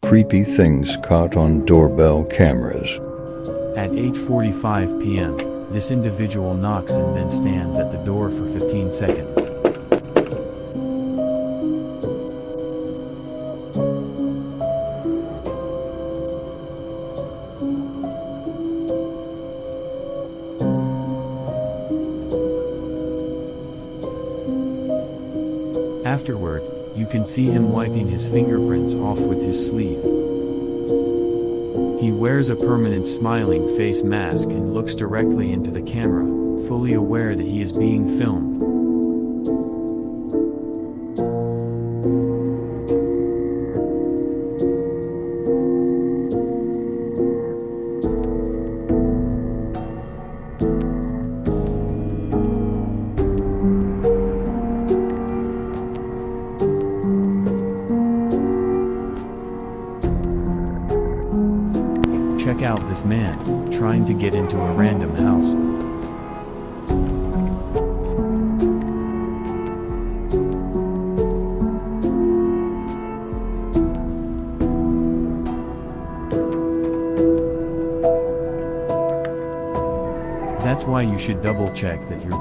creepy things caught on doorbell cameras. At 8:45 p.m., this individual knocks and then stands at the door for 15 seconds. Afterward, you can see him wiping his fingerprints off with his sleeve. He wears a permanent smiling face mask and looks directly into the camera, fully aware that he is being filmed. Check out this man, trying to get into a random house. That's why you should double check that your